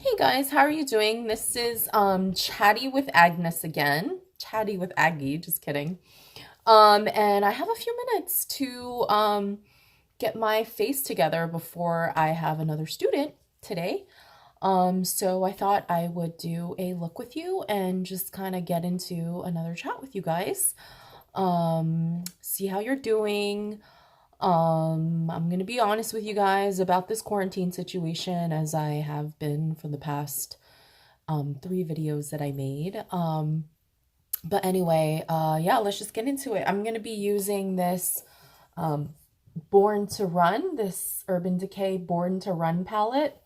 Hey guys, how are you doing? This is Chatty with Agnes again. Chatty with Aggie, just kidding. And I have a few minutes to get my face together before I have another student today. So I thought I would do a look with you and just kind of get into another chat with you guys. See how you're doing. I'm gonna be honest with you guys about this quarantine situation as I have been for the past three videos that I made. But anyway, yeah, let's just get into it. I'm gonna be using this um, Born to Run, this Urban Decay Born to Run palette.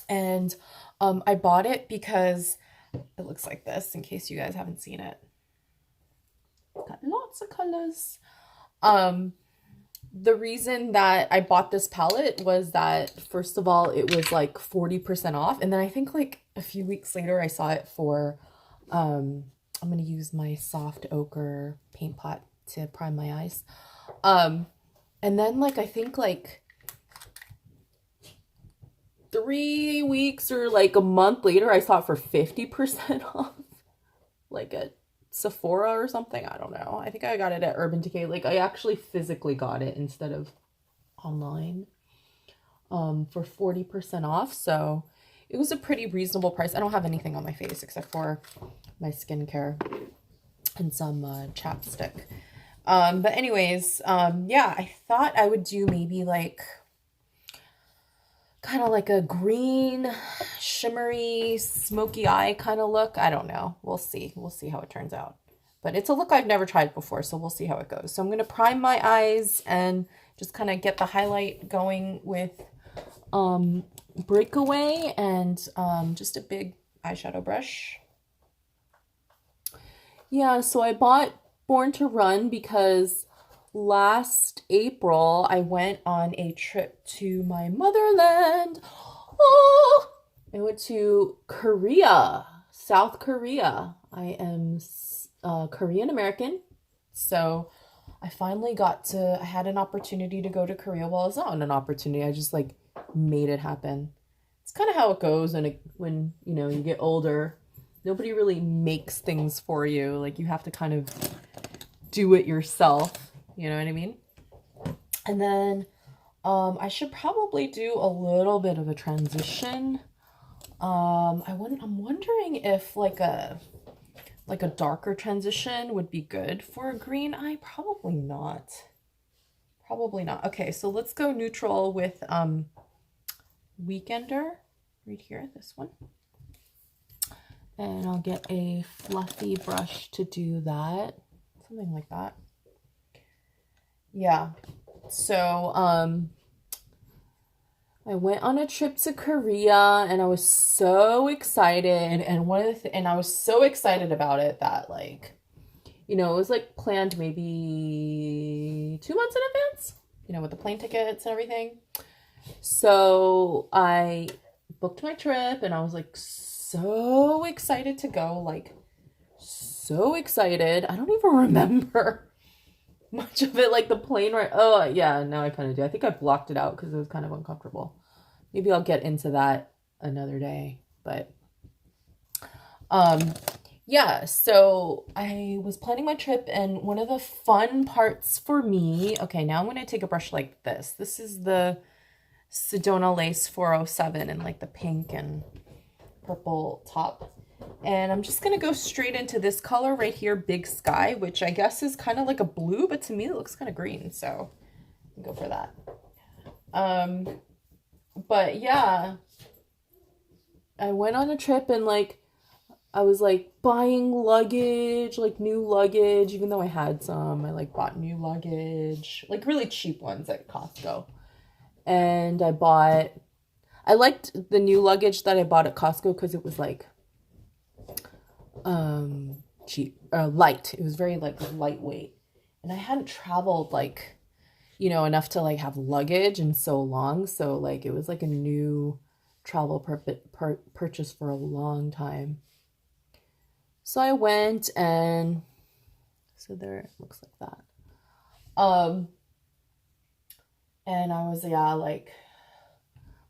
And I bought it because it looks like this, in case you guys haven't seen it. Got lots of colors. The reason that I bought this palette was that, first of all, it was like 40% off. And then I think like a few weeks later, I saw it for, I'm going to use my soft ochre paint pot to prime my eyes. And then like, I think like 3 weeks or like a month later, I saw it for 50% off. Like at Sephora or something. I don't know. I think I got it at Urban Decay. Like I actually physically got it instead of online for 40% off. So it was a pretty reasonable price. I don't have anything on my face except for my skincare and some chapstick. But anyways, yeah, I thought I would do maybe like kind of like a green, shimmery, smoky eye kind of look. I don't know. We'll see. We'll see how it turns out. But it's a look I've never tried before, so we'll see how it goes. So I'm going to prime my eyes and just kind of get the highlight going with Breakaway and just a big eyeshadow brush. Yeah, so I bought Born to Run because last April I went on a trip to my motherland. Oh, I went to Korea, South Korea. I am Korean American, so I finally I had an opportunity to go to Korea. Well, it's not an opportunity. I just like made it happen. It's kind of how it goes when you know you get older. Nobody really makes things for you. Like you have to kind of do it yourself. You know what I mean? And then I should probably do a little bit of a transition. I'm wondering if like a darker transition would be good for a green eye. Probably not. Probably not. Okay, so let's go neutral with Weekender right here, this one. And I'll get a fluffy brush to do that. Something like that. Yeah. So, I went on a trip to Korea and I was so excited. And and I was so excited about it that like, you know, it was like planned maybe 2 months in advance, you know, with the plane tickets and everything. So I booked my trip and I was like so excited to go, like so excited. I don't even remember much of it, like the plane ride. Oh, yeah, now I kind of do. I think I blocked it out because it was kind of uncomfortable. Maybe I'll get into that another day. But, yeah, so I was planning my trip, and one of the fun parts for me, okay, now I'm going to take a brush like this. This is the Sedona Lace 407 in like the pink and purple top. And I'm just going to go straight into this color right here, Big Sky, which I guess is kind of like a blue, but to me it looks kind of green. So I'll go for that. But yeah, I went on a trip and like, I was like buying luggage, like new luggage, even though I had some. I like bought new luggage, like really cheap ones at Costco. And I liked the new luggage that I bought at Costco because it was like cheap, light. It was very like lightweight, and I hadn't traveled like, you know, enough to like have luggage in so long. So like it was like a new travel purchase for a long time. So I went, and so there it looks like that. And I was, yeah, like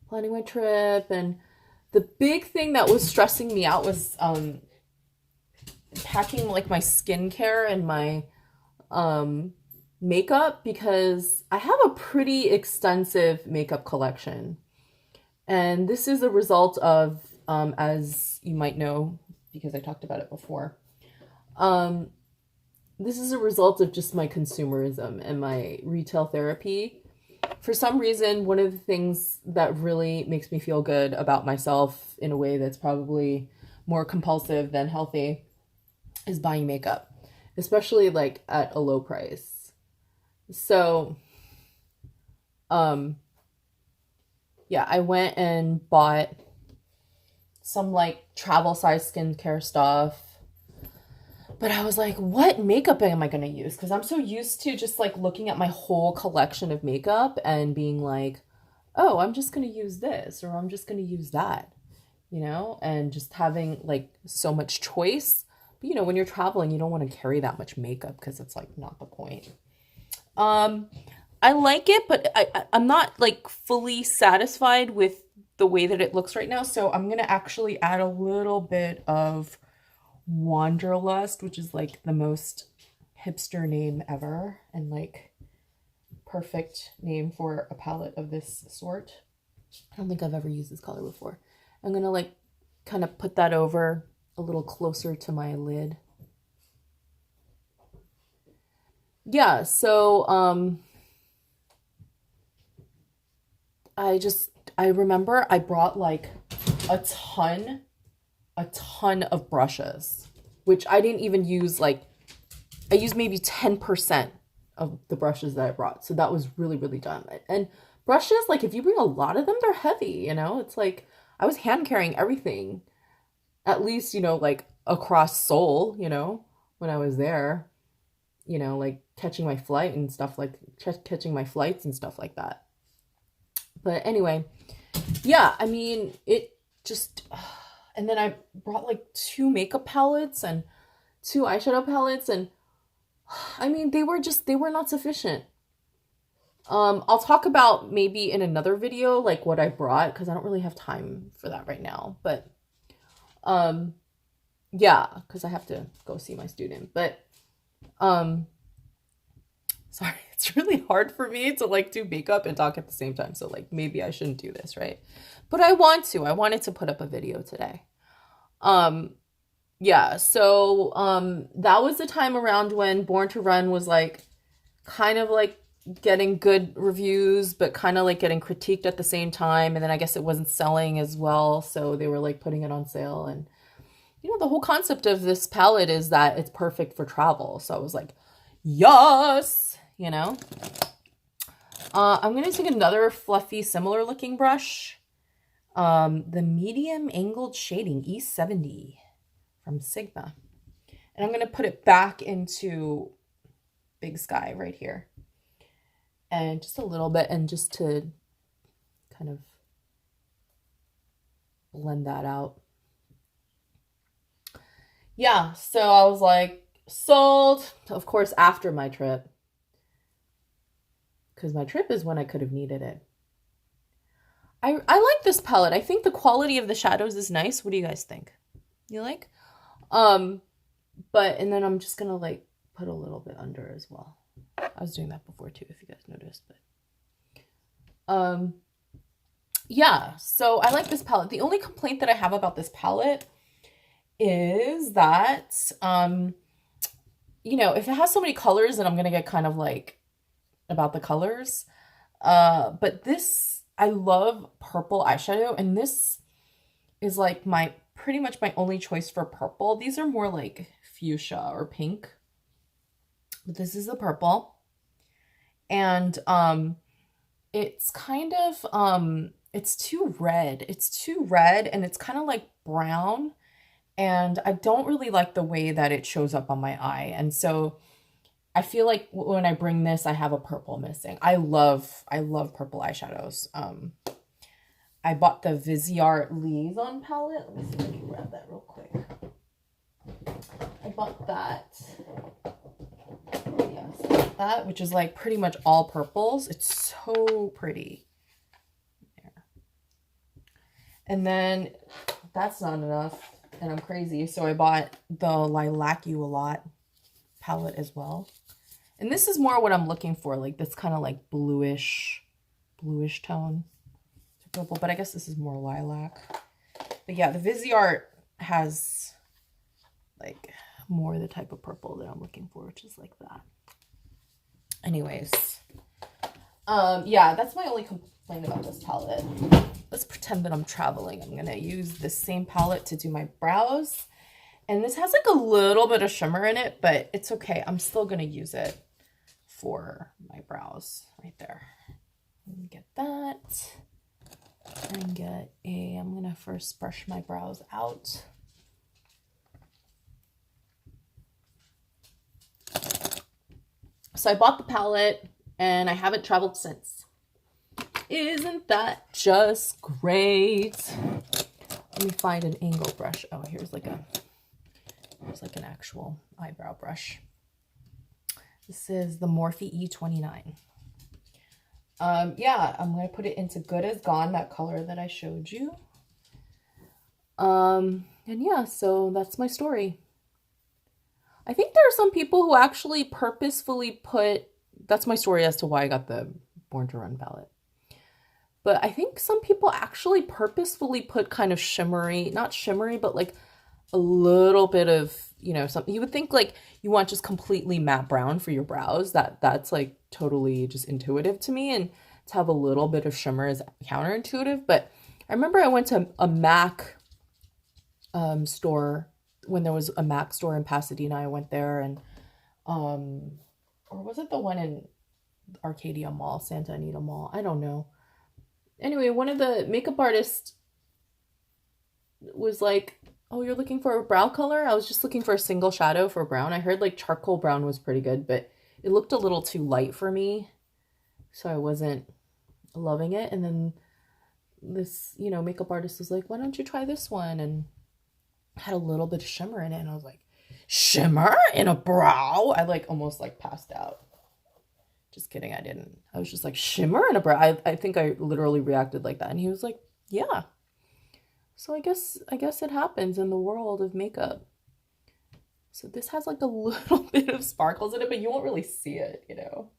planning my trip, and The big thing that was stressing me out was packing like my skincare and my makeup, because I have a pretty extensive makeup collection. And this is a result of, as you might know, because I talked about it before, this is a result of just my consumerism and my retail therapy. For some reason, one of the things that really makes me feel good about myself in a way that's probably more compulsive than healthy is buying makeup, especially like at a low price. So, yeah, I went and bought some like travel size skincare stuff. But I was like, what makeup am I going to use? Because I'm so used to just like looking at my whole collection of makeup and being like, oh, I'm just going to use this or I'm just going to use that, you know, and just having like so much choice. But, you know, when you're traveling, you don't want to carry that much makeup because it's like not the point. I like it, but I'm not like fully satisfied with the way that it looks right now. So I'm going to actually add a little bit of Wanderlust, which is like the most hipster name ever and like perfect name for a palette of this sort. I don't think I've ever used this color before. I'm gonna like kind of put that over a little closer to my lid. Yeah, so I remember I brought like a ton of brushes, which I didn't even use. Like, I used maybe 10% of the brushes that I brought. So that was really, really dumb. And brushes, like if you bring a lot of them, they're heavy, you know? It's like I was hand carrying everything, at least, you know, like across Seoul, you know, when I was there, you know, like catching my flight and stuff, like catching my flights and stuff like that. But anyway, yeah, I mean, it just... And then I brought like 2 makeup palettes and 2 eyeshadow palettes, and I mean, they were not sufficient. I'll talk about maybe in another video like what I brought, because I don't really have time for that right now. But yeah, because I have to go see my student. But sorry, it's really hard for me to like do makeup and talk at the same time. So like maybe I shouldn't do this, right? But I wanted to put up a video today. Yeah, so that was the time around when Born to Run was like kind of like getting good reviews, but kind of like getting critiqued at the same time. And then I guess it wasn't selling as well, so they were like putting it on sale. And you know, the whole concept of this palette is that it's perfect for travel. So I was like, yes, you know. I'm gonna take another fluffy, similar looking brush. The medium angled shading E70 from Sigma. And I'm going to put it back into Big Sky right here. And just a little bit, and just to kind of blend that out. Yeah, so I was like, sold. Of course, after my trip. Because my trip is when I could have needed it. I like this palette. I think the quality of the shadows is nice. What do you guys think? You like? But, and then I'm just gonna like put a little bit under as well. I was doing that before too, if you guys noticed, but, yeah, so I like this palette. The only complaint that I have about this palette is that, you know, if it has so many colors, then I'm gonna get kind of like about the colors. But this, I love purple eyeshadow, and this is like pretty much my only choice for purple. These are more like fuchsia or pink, but this is the purple. And it's kind of it's too red. It's too red, and it's kind of like brown, and I don't really like the way that it shows up on my eye. And so I feel like when I bring this, I have a purple missing. I love purple eyeshadows. I bought the Viseart Liaison palette. Let me see if I can grab that real quick. I bought that. Yes, that, which is like pretty much all purples. It's so pretty. There. And then that's not enough, and I'm crazy, so I bought the Lilac You a Lot palette as well. And this is more what I'm looking for, like this kind of like bluish tone. Purple, but I guess this is more lilac. But yeah, the Viseart has like more the type of purple that I'm looking for, which is like that. Anyways, yeah, that's my only complaint about this palette. Let's pretend that I'm traveling. I'm gonna use this same palette to do my brows. And this has like a little bit of shimmer in it, but it's okay. I'm still gonna use it for my brows right there. Get that. And get I'm gonna first brush my brows out. So I bought the palette and I haven't traveled since. Isn't that just great? Let me find an angle brush. Oh, here's like an actual eyebrow brush. This is the Morphe E29. Yeah, I'm going to put it into Good As Gone, that color that I showed you. And yeah, so that's my story. I think there are some people who actually purposefully put, that's my story as to why I got the Born to Run palette. But I think some people actually purposefully put kind of shimmery, not shimmery, but like a little bit of, you know, something. You would think like you want just completely matte brown for your brows. That's like totally just intuitive to me. And to have a little bit of shimmer is counterintuitive. But I remember I went to a MAC store when there was a MAC store in Pasadena. I went there and, or was it the one in Arcadia Mall, Santa Anita Mall? I don't know. Anyway, one of the makeup artists was like, oh, you're looking for a brow color? I was just looking for a single shadow for brown. I heard like charcoal brown was pretty good, but it looked a little too light for me. So I wasn't loving it. And then this, you know, makeup artist was like, why don't you try this one? And had a little bit of shimmer in it. And I was like, shimmer in a brow? I like almost like passed out. Just kidding, I didn't. I was just like, shimmer in a brow? I think I literally reacted like that. And he was like, yeah. So I guess it happens in the world of makeup. So this has like a little bit of sparkles in it, but you won't really see it, you know.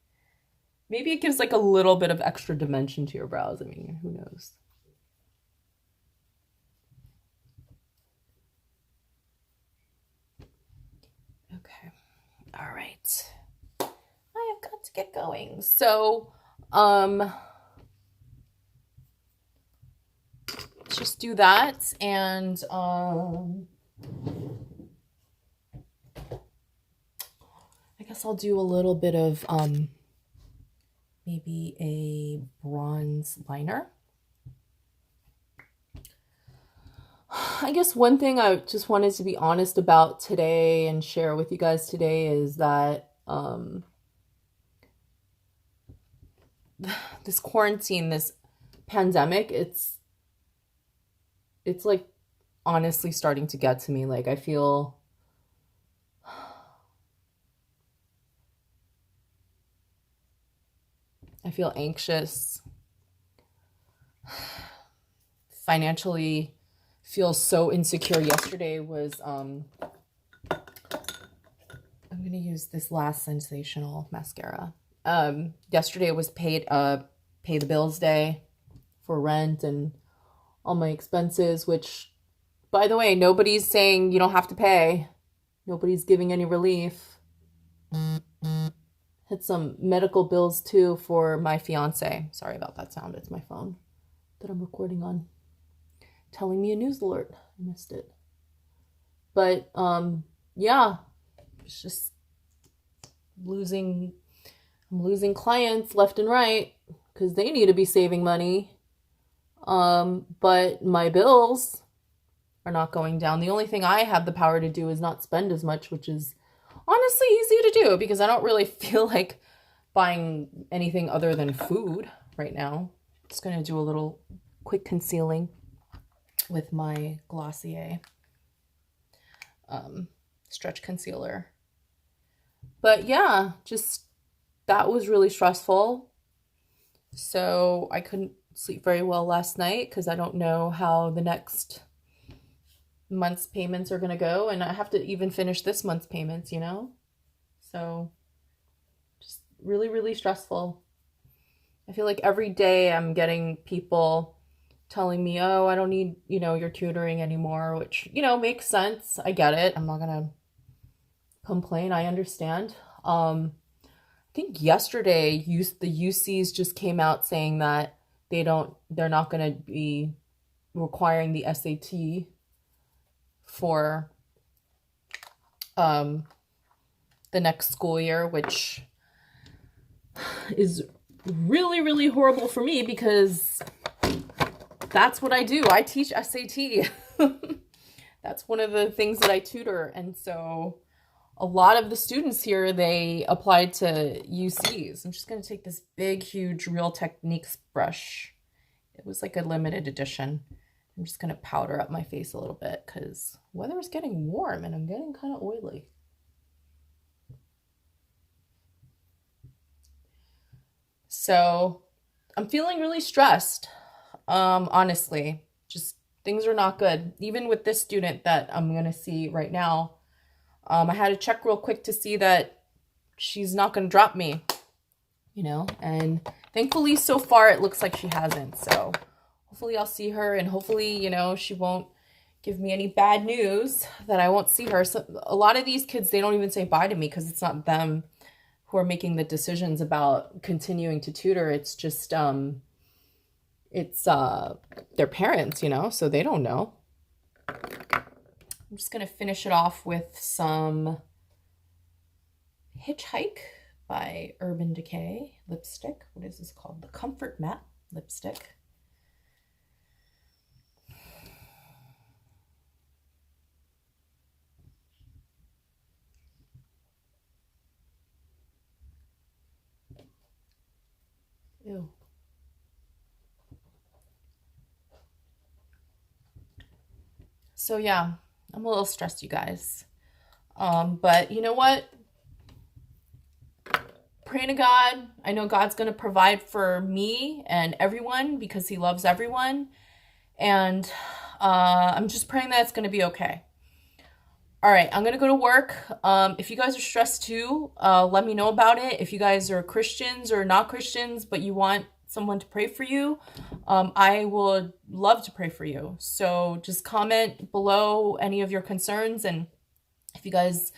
Maybe it gives like a little bit of extra dimension to your brows. I mean, who knows? Okay. All right. I have got to get going. So, let's just do that. And, I guess I'll do a little bit of, maybe a bronze liner. I guess one thing I just wanted to be honest about today and share with you guys today is that, this quarantine, this pandemic, it's like honestly starting to get to me. Like I feel anxious, financially feel so insecure. Yesterday was I'm gonna use this Last Sensational mascara. Yesterday was pay the bills day for rent and all my expenses, which, by the way, nobody's saying you don't have to pay. Nobody's giving any relief. Had some medical bills too for my fiance. Sorry about that sound. It's my phone that I'm recording on, telling me a news alert. I missed it. But yeah, it's just I'm losing clients left and right because they need to be saving money. But my bills are not going down. The only thing I have the power to do is not spend as much, which is honestly easy to do because I don't really feel like buying anything other than food right now. Just going to do a little quick concealing with my Glossier stretch concealer. But yeah, just that was really stressful. So I couldn't sleep very well last night because I don't know how the next month's payments are going to go. And I have to even finish this month's payments, you know? So just really, really stressful. I feel like every day I'm getting people telling me, oh, I don't need, your tutoring anymore, which, makes sense. I get it. I'm not going to complain. I understand. I think yesterday the UCs just came out saying that they're not going to be requiring the SAT for the next school year, which is really, really horrible for me because that's what I do. I teach SAT. That's one of the things that I tutor. And so a lot of the students here, they applied to UCs. I'm just going to take this big, huge Real Techniques brush. It was like a limited edition. I'm just going to powder up my face a little bit because weather is getting warm and I'm getting kind of oily. So I'm feeling really stressed, honestly. Just things are not good. Even with this student that I'm going to see right now, I had to check real quick to see that she's not going to drop me, and thankfully so far it looks like she hasn't. So hopefully I'll see her and hopefully, she won't give me any bad news that I won't see her. So a lot of these kids, they don't even say bye to me because it's not them who are making the decisions about continuing to tutor. It's just, it's their parents, so they don't know. I'm just going to finish it off with some Hitchhike by Urban Decay lipstick. What is this called? The Comfort Matte lipstick. Ew. So yeah, I'm a little stressed, you guys. But you know what? Pray to God. I know God's going to provide for me and everyone because he loves everyone. And I'm just praying that it's going to be okay. All right, I'm going to go to work. If you guys are stressed too, let me know about it. If you guys are Christians or not Christians, but you want someone to pray for you, I would love to pray for you. So just comment below any of your concerns. And if you guys,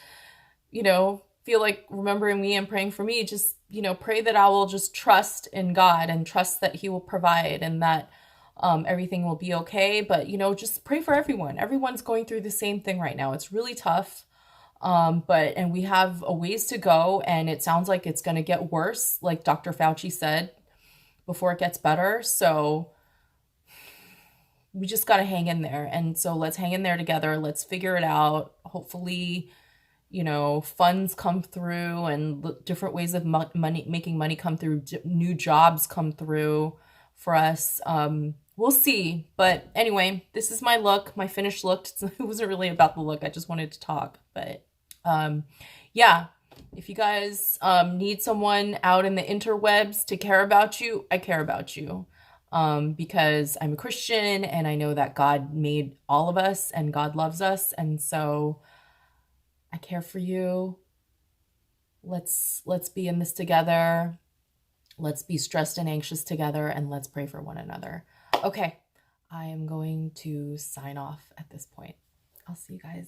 feel like remembering me and praying for me, just, pray that I will just trust in God and trust that he will provide and that everything will be okay. But, just pray for everyone. Everyone's going through the same thing right now. It's really tough. And we have a ways to go and it sounds like it's going to get worse, like Dr. Fauci said, before it gets better. So we just got to hang in there. And so let's hang in there together. Let's figure it out. Hopefully, funds come through and different ways of making money come through, new jobs come through for us. We'll see. But anyway, this is my look, my finished look. It wasn't really about the look. I just wanted to talk. But yeah, if you guys need someone out in the interwebs to care about you, I care about you. Because I'm a Christian and I know that God made all of us and God loves us. And so I care for you. Let's be in this together. Let's be stressed and anxious together and let's pray for one another. Okay, I am going to sign off at this point. I'll see you guys.